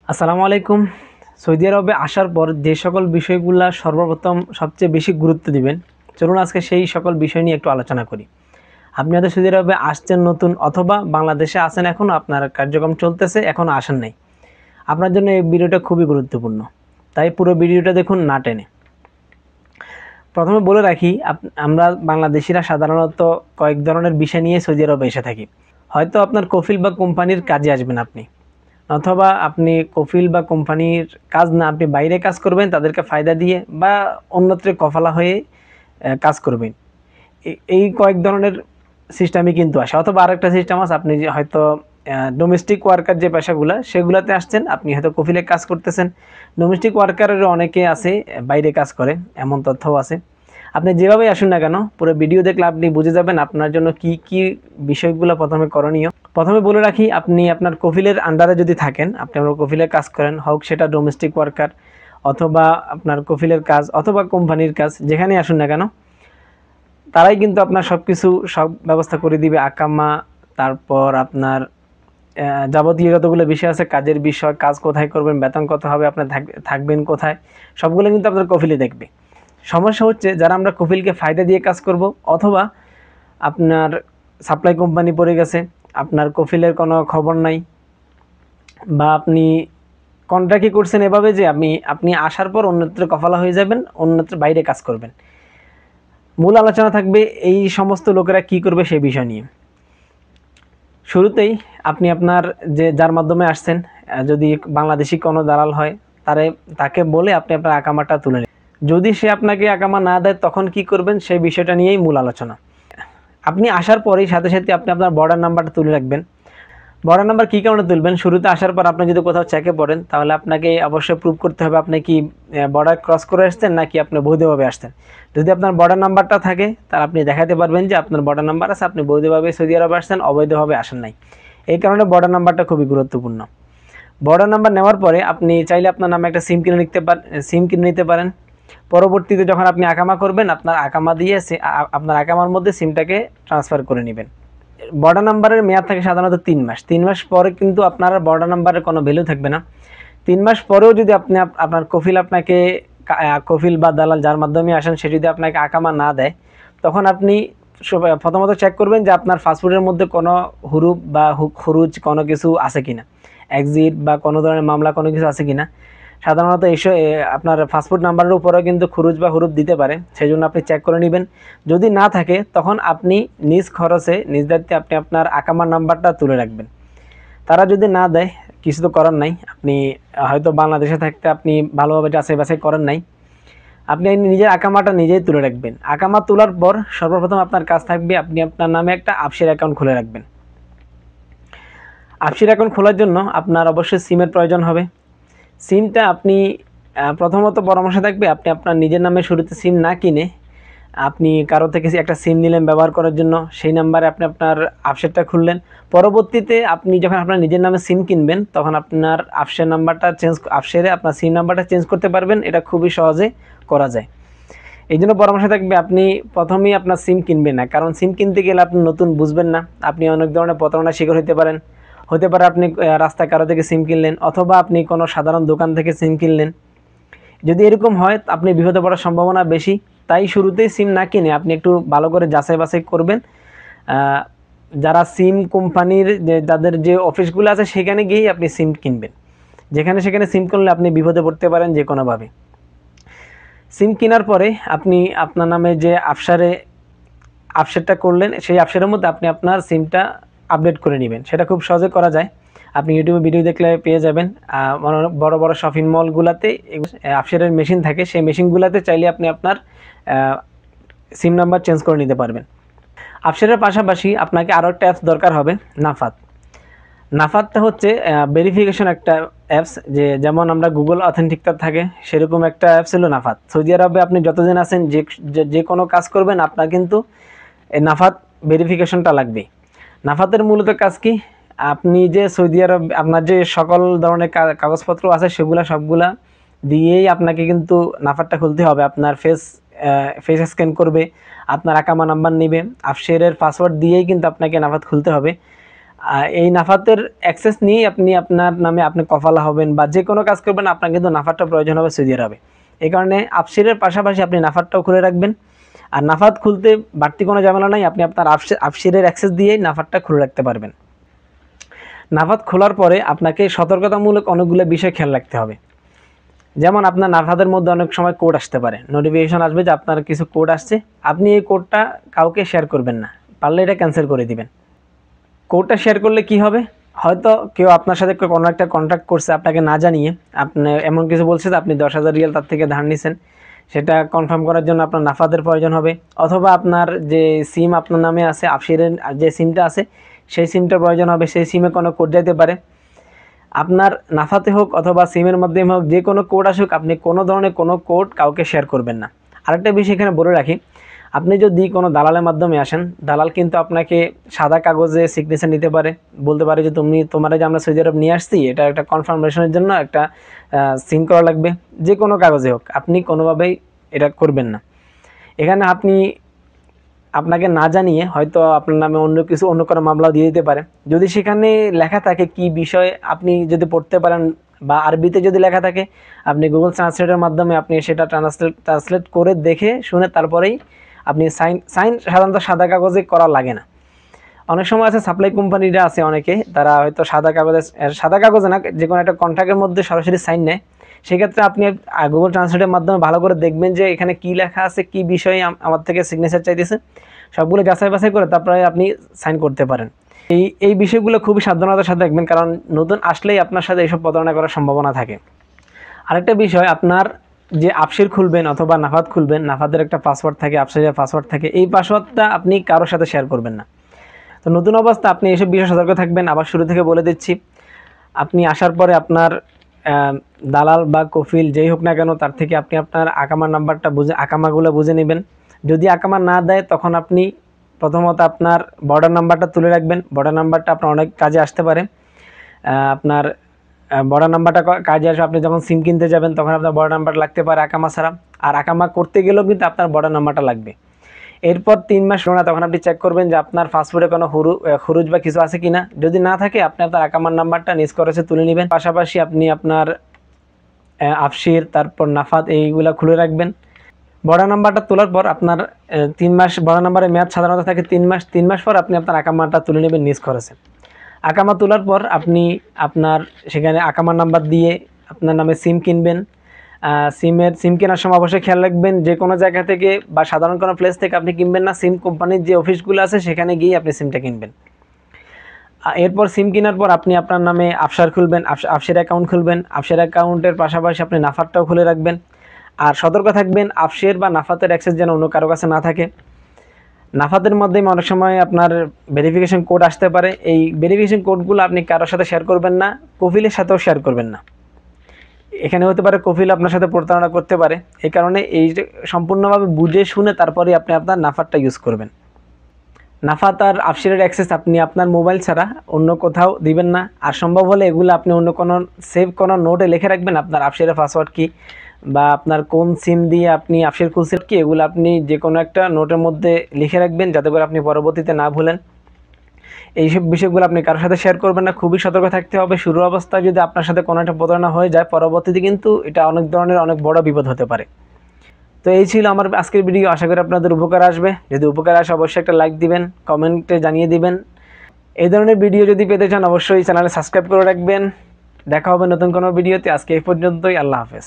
আসসালামু আলাইকুম। সৌদি আরবে আসার পর যে সকল বিষয়গুলা সর্বপ্রথম সবচেয়ে বেশি গুরুত্ব দিবেন, চলুন আজকে সেই সকল বিষয় নিয়ে একটু আলোচনা করি। আপনি হয়তো সৌদি আরবে আসছেন নতুন, অথবা বাংলাদেশে আছেন, এখনও আপনার কার্যক্রম চলতেছে, এখনও আসেন নাই। আপনার জন্য এই ভিডিওটা খুবই গুরুত্বপূর্ণ, তাই পুরো ভিডিওটা দেখুন না টেনে। প্রথমে বলে রাখি, আমরা বাংলাদেশিরা সাধারণত কয়েক ধরনের বিষয় নিয়ে সৌদি আরবে এসে থাকি। হয়তো আপনার কফিল বা কোম্পানির কাজে আসবেন আপনি, অথবা আপনি কফিল বা কোম্পানির কাজ না, আপনি বাইরে কাজ করবেন তাদেরকে ফায়দা দিয়ে, বা অন্যত্রে কফালা হয়ে কাজ করবেন। এই কয়েক ধরনের সিস্টেমই কিন্তু আসে। অথবা আরেকটা সিস্টেম আছে, আপনি যে হয়তো ডোমেস্টিক ওয়ার্কার যে পেশাগুলো সেগুলোতে আসছেন, আপনি হয়তো কফিলে কাজ করতেছেন। ডোমেস্টিক ওয়ার্কারের অনেকে আছে বাইরে কাজ করে, এমন তথ্যও আছে। আপনি যেভাবেই আসুন না কেন, পুরো ভিডিও দেখলে আপনি বুঝে যাবেন আপনার জন্য কি কি বিষয়গুলো প্রথমে করণীয়। প্রথমে বলে রাখি, আপনি আপনার কফিলের আন্ডারে যদি থাকেন, আপনি আপনার কফিলে কাজ করেন, হোক সেটা ডোমেস্টিক ওয়ার্কার অথবা আপনার কফিলের কাজ অথবা কোম্পানির কাজ, যেখানে আসুন না কেন, তারাই কিন্তু আপনার সব ব্যবস্থা করে দিবে। আকামা, তারপর আপনার যাবতীয় যতগুলো বিষয় আছে, কাজের বিষয়, কাজ কোথায় করবেন, বেতন কত হবে, আপনার থাকবেন কোথায়, সবগুলো কিন্তু আপনার কফিলে দেখবে। সমস্যা হচ্ছে, যারা আমরা কফিলকে ফায়দা দিয়ে কাজ করব, অথবা আপনার সাপ্লাই কোম্পানি পড়ে গেছে, আপনার কফিলের কোনো খবর নাই, বা আপনি কন্ট্রাক্টই করছেন এভাবে যে আপনি আসার পর অন্যত্র কফালা হয়ে যাবেন, অন্যত্র বাইরে কাজ করবেন। মূল আলোচনা থাকবে এই সমস্ত লোকেরা কি করবে সেই বিষয় নিয়ে। শুরুতেই আপনি আপনার যার মাধ্যমে আসছেন, যদি বাংলাদেশি কোনো দালাল হয়, তাকে বলে আপনি আপনার আকামাটা তুলে নেবেন। যদি সে আপনাকে আকামা না দেয়, তখন কি করবেন সেই বিষয়টা নিয়েই মূল আলোচনা। আপনি আসার পরেই সাথে সাথে আপনি আপনার বর্ডার নাম্বারটা তুলে রাখবেন। বর্ডার নাম্বার কী কারণে তুলবেন? শুরুতে আসার পর আপনি যদি কোথাও চেকে পড়েন, তাহলে আপনাকে অবশ্যই প্রুভ করতে হবে আপনি কি বর্ডার ক্রস করে আসছেন নাকি আপনি বৈধভাবে আসছেন। যদি আপনার বর্ডার নাম্বারটা থাকে, তাহলে আপনি দেখাতে পারবেন যে আপনার বর্ডার নাম্বার আছে, আপনি বৈধভাবে সৌদি আরবে আসছেন, অবৈধভাবে আসেন নাই। এই কারণে বর্ডার নাম্বারটা খুবই গুরুত্বপূর্ণ। বর্ডার নাম্বার নেওয়ার পরে আপনি চাইলে আপনার নামে একটা সিম কিনে নিতে পারেন। পরবর্তীতে যখন আপনি আকামা করবেন, আপনার আকামা দিয়ে আপনার আকামার মধ্যে সিমটাকে ট্রান্সফার করে নেবেন। বর্ডার নাম্বারের মেয়াদ থাকে সাধারণত 3 মাস। 3 মাস পরে কিন্তু আপনার বর্ডার নাম্বারের কোনো ভ্যালু থাকবে না। 3 মাস পরেও যদি আপনার কফিল বা দালাল যার মাধ্যমে আসেন, সে যদি আপনাকে আকামা না দেয়, তখন আপনি প্রথমত চেক করবেন যে আপনার পাসপোর্টের মধ্যে কোনো হুরুপ বা খরুজ কোনো কিছু আছে কিনা, এক্সিট বা কোনো ধরনের মামলা কোনো কিছু আছে কিনা। সাধারণত আপনার পাসপোর্ট নাম্বারের উপরেও কিন্তু খুরুজ বা হুরুপ দিতে পারে, সেই জন্য আপনি চেক করে নেবেন। যদি না থাকে, তখন আপনি নিজ খরচে, নিজ দায়িত্বে আপনি আপনার আকামার নাম্বারটা তুলে রাখবেন। তারা যদি না দেয়, কিছু তো করার নাই। আপনি হয়তো বাংলাদেশে থাকতে আপনি ভালোভাবে যাচাই বাছাই করেন নাই, আপনি নিজের আকামাটা নিজেই তুলে রাখবেন। আকামা তোলার পর সর্বপ্রথম আপনার কাজ থাকবে, আপনি আপনার নামে একটা আফসির অ্যাকাউন্ট খুলে রাখবেন। আফসির অ্যাকাউন্ট খোলার জন্য আপনার অবশ্যই সিমের প্রয়োজন হবে। সিমটা আপনি প্রথমত পরামর্শ থাকবে, আপনি আপনার নিজের নামে শুরুতে সিম না কিনে আপনি কারো থেকে একটা সিম নিলেন ব্যবহার করার জন্য, সেই নাম্বারে আপনি আপনার আফসেটটা খুললেন। পরবর্তীতে আপনি যখন আপনার নিজের নামে সিম কিনবেন, তখন আপনার আফসেরে আপনার সিম নাম্বারটা চেঞ্জ করতে পারবেন। এটা খুবই সহজে করা যায়। এই জন্য পরামর্শ থাকবে, আপনি প্রথমেই আপনার সিম কিনবেন না, কারণ সিম কিনতে গেলে আপনি নতুন বুঝবেন না, আপনি অনেক ধরনের প্রতারণার শিকার হতে পারে আপনি রাস্তায় কারো থেকে সিম কিনলেন, অথবা আপনি কোনো সাধারণ দোকান থেকে সিম কিনলেন। যদি এরকম হয়, আপনি বিপদে পড়ার সম্ভাবনা বেশি। তাই শুরুতেই সিম না কিনে আপনি একটু ভালো করে যাচাই বাছাই করবেন। যারা সিম কোম্পানির যাদের যে অফিসগুলো আছে, সেখানে গিয়েই আপনি সিম কিনবেন। সেখানে সিম কিনলে আপনি বিপদে পড়তে পারেন যে কোনোভাবে। সিম কেনার পরে আপনি আপনার নামে যে আফসেটটা করলেন, সেই আফসেটের মধ্যে আপনি আপনার সিমটা আপডেট করে নেবেন। সেটা খুব সহজে করা যায়, আপনি ইউটিউবে ভিডিও দেখলে পেয়ে যাবেন। বড় বড় শপিং মলগুলোতে আফসেটের মেশিন থাকে, সেই মেশিনগুলোতে চাইলে আপনি আপনার সিম নাম্বার চেঞ্জ করে নিতে পারবেন। আফসেটের পাশাপাশি আপনাকে আরও একটা অ্যাপস দরকার হবে, নাফাত। নাফাতটা হচ্ছে ভেরিফিকেশন একটা অ্যাপস, যেমন আমরা গুগল অথেন্টিকটা থাকে, সেরকম একটা অ্যাপস হলো নাফাত। সৌদি আরবে আপনি যতদিন আছেন, যে কোনো কাজ করবেন, আপনার কিন্তু এই নাফাত ভেরিফিকেশনটা লাগবে। নাফাতের মূলত কাজ কি? আপনি যে সৌদি আরব, আপনার যে সকল ধরনের কাগজপত্র আছে, সবগুলা দিয়েই আপনাকে কিন্তু নাফাতটা খুলতে হবে। আপনার ফেস স্ক্যান করবে, আপনার আকামা নাম্বার নেবে, আফসেরের পাসওয়ার্ড দিয়েই কিন্তু আপনাকে নাফাত খুলতে হবে। এই নাফাতের অ্যাক্সেস নিয়েই আপনি আপনার নামে আপনি কফালা হবেন বা যে কোনো কাজ করবেন, আপনার কিন্তু নাফাতটা প্রয়োজন হবে সৌদি আরবে। এই কারণে আফসিরের পাশাপাশি আপনি নাফাতটাও খুলে রাখবেন। আর নাফাত খুলতে বাড়তি কোনো ঝামেলা নাই, আপনি আপনার আফসিরের অ্যাক্সেস দিয়েই নাফাতটা খুলে রাখতে পারবেন। নাফাত খোলার পরে আপনাকে সতর্কতামূলক অনেকগুলো বিষয় খেয়াল রাখতে হবে। যেমন আপনার নাফাতের মধ্যে অনেক সময় কোড আসতে পারে, নোটিফিকেশন আসবে যে আপনার কিছু কোড আসছে, আপনি এই কোডটা কাউকে শেয়ার করবেন না, পারলে এটা ক্যান্সেল করে দিবেন। কোডটা শেয়ার করলে কি হবে, হয়তো কেউ আপনার সাথে কোনো একটা কন্ট্যাক্ট করছে আপনাকে না জানিয়ে, আপনি এমন কিছু বলছে যে আপনি 10,000 রিয়াল তার থেকে ধার নিছেন, সেটা কনফার্ম করার জন্য আপনার নাফাতের প্রয়োজন হবে। অথবা আপনার যে সিম আপনার নামে আছে, আফসিরের যে সিমটা আছে সেই সিমটার প্রয়োজন হবে, সেই সিমে কোনো কোড যেতে পারে। আপনার নাফাতে হোক অথবা সিমের মাধ্যমে হোক, যে কোনো কোড আসুক, আপনি কোনো ধরনের কোনো কোড কাউকে শেয়ার করবেন না। আরেকটা বিষয় এখানে বলে রাখি, আপনি যদি কোনো দালালের মাধ্যমে আসেন, দালাল কিন্তু আপনাকে সাদা কাগজে সিগনেচার নিতে পারে, বলতে পারে যে তোমার যে আমরা সৌদি আরব নিয়ে আসছি, এটা একটা কনফার্মেশনের জন্য একটা সিন করা লাগবে, যে কোনো কাগজে হোক, আপনি কোনোভাবেই এটা করবেন না। এখানে আপনাকে না জানিয়ে হয়তো আপনার নামে অন্য কোনো মামলাও দিয়ে দিতে পারে। যদি সেখানে লেখা থাকে কি বিষয়, আপনি যদি পড়তে পারেন বা আরবিতে যদি লেখা থাকে, আপনি গুগল ট্রান্সলেটের মাধ্যমে আপনি সেটা ট্রান্সলেট করে দেখে শুনে তারপরেই আপনি সাইন সাধারণত সাদা কাগজে করা লাগে না। অনেক সময় আছে সাপ্লাই কোম্পানিরা আছে অনেকে, তারা হয়তো সাদা কাগজে না, যে কোনো একটা কন্ট্রাক্টের মধ্যে সরাসরি সাইন নেয়। সেক্ষেত্রে আপনি গুগল ট্রান্সলেটের মাধ্যমে ভালো করে দেখবেন যে এখানে কি লেখা আছে, কি বিষয়ে আমার থেকে সিগনেচার চাইতেছে, সবগুলো যাচাই বাছাই করে তারপরে আপনি সাইন করতে পারেন। এই বিষয়গুলো খুবই সাবধানতার সাথে দেখবেন, কারণ নতুন আসলেই আপনার সাথে এইসব প্রতারণা করার সম্ভাবনা থাকে। আরেকটা বিষয়, আপনার যে আফসির খুলবেন অথবা নাফাত খুলবেন, নাফাতের একটা পাসওয়ার্ড থাকে, আফসিরের পাসওয়ার্ড থাকে, এই পাসওয়ার্ডটা আপনি কারোর সাথে শেয়ার করবেন না। তো নতুন অবস্থা আপনি এইসব বিষয়ে সতর্ক থাকবেন। আবার শুরু থেকে বলে দিচ্ছি, আপনি আসার পরে আপনার দালাল বা কফিল যেই হোক না কেন, তার থেকে আপনি আপনার আকামার নাম্বারটা আকামাগুলো বুঝে নেবেন। যদি আকামা না দেয়, তখন আপনি প্রথমত আপনার বর্ডার নাম্বারটা তুলে রাখবেন। বর্ডার নাম্বারটা আপনার অনেক কাজে আসতে পারে। আপনার বর্ডার নাম্বারটা কাজে আসবে, আপনি যখন সিম কিনতে যাবেন তখন আপনার বর্ডার নাম্বার লাগতে পারে আকামা ছাড়া। আর আকামা করতে গেলেও কিন্তু আপনার বর্ডার নাম্বারটা লাগবে। এরপর 3 মাস না, তখন আপনি চেক করবেন যে আপনার পাসপোর্টে কোনো খরুজ বা কিছু আছে কিনা। যদি না থাকে, আপনি আপনার আকামার নাম্বারটা নিজ খরচে তুলে নেবেন। পাশাপাশি আপনি আপনার আফসির, তারপর নাফাত, এইগুলা খুলে রাখবেন। বর্ডার নাম্বারটা তোলার পর আপনার 3 মাস, বর্ডার নাম্বারের মেয়াদ সাধারণত থাকে 3 মাস। 3 মাস পর আপনি আপনার আকামাটা তুলে নেবেন নিজ খরচে। আকামা তোলার পর আপনি আপনার সেখানে আকামার নাম্বার দিয়ে আপনার নামে সিম কিনবেন। সিম কেনার সময় অবশ্যই খেয়াল রাখবেন, যে কোনো জায়গা থেকে বা সাধারণ কোনো প্লেস থেকে আপনি কিনবেন না। সিম কোম্পানির যে অফিসগুলো আছে সেখানে গিয়ে আপনি সিমটা কিনবেন। এরপর সিম কেনার পর আপনি আপনার নামে আফসার খুলবেন, আফসের অ্যাকাউন্ট খুলবেন। আফসের অ্যাকাউন্টের পাশাপাশি আপনি নাফাতটাও খুলে রাখবেন। আর সতর্ক থাকবেন, আফসের বা নাফাতের অ্যাক্সেস যেন অন্য কারো কাছে না থাকে। নাফাতের মাধ্যমে অনেক সময় আপনার ভেরিফিকেশন কোড আসতে পারে, এই ভেরিফিকেশন কোডগুলো আপনি কারোর সাথে শেয়ার করবেন না, কফিলের সাথেও শেয়ার করবেন না। এখানে হতে পারে কফিল আপনার সাথে প্রতারণা করতে পারে। এই কারণে এই সম্পূর্ণভাবে বুঝে শুনে তারপরে আপনি আপনার নাফাতটা ইউজ করবেন। নাফাত আর আফসিরের অ্যাক্সেস আপনি আপনার মোবাইল ছাড়া অন্য কোথাও দিবেন না। আর সম্ভব হলে এগুলো আপনি অন্য কোনো সেভ কোনো নোটে লিখে রাখবেন, আপনার আফসিরের পাসওয়ার্ড কি বা আপনার কোন সিম দিয়ে আপনি আফসির খুলছেন কি, এগুলো আপনি যে কোনো একটা নোটের মধ্যে লিখে রাখবেন, যাতে করে আপনি পরবর্তীতে না ভুলেন। এইসব বিষয়গুলো আপনি কারোর সাথে শেয়ার করবেন না, খুবই সতর্ক থাকতে হবে। শুরু অবস্থায় যদি আপনার সাথে কোনো একটা প্রতারণা হয়ে যায়, পরবর্তীতে কিন্তু এটা অনেক বড় বিপদ হতে পারে। তো এই ছিল আমার আজকের ভিডিও। আশা করি আপনাদের উপকার আসবে। যদি উপকার আসে অবশ্যই একটা লাইক দিবেন, কমেন্টে জানিয়ে দিবেন। এই ধরনের ভিডিও যদি পেতে চান অবশ্যই চ্যানেলে সাবস্ক্রাইব করে রাখবেন। দেখা হবে নতুন কোনো ভিডিওতে। আজকে এই পর্যন্তই। আল্লাহ হাফেজ।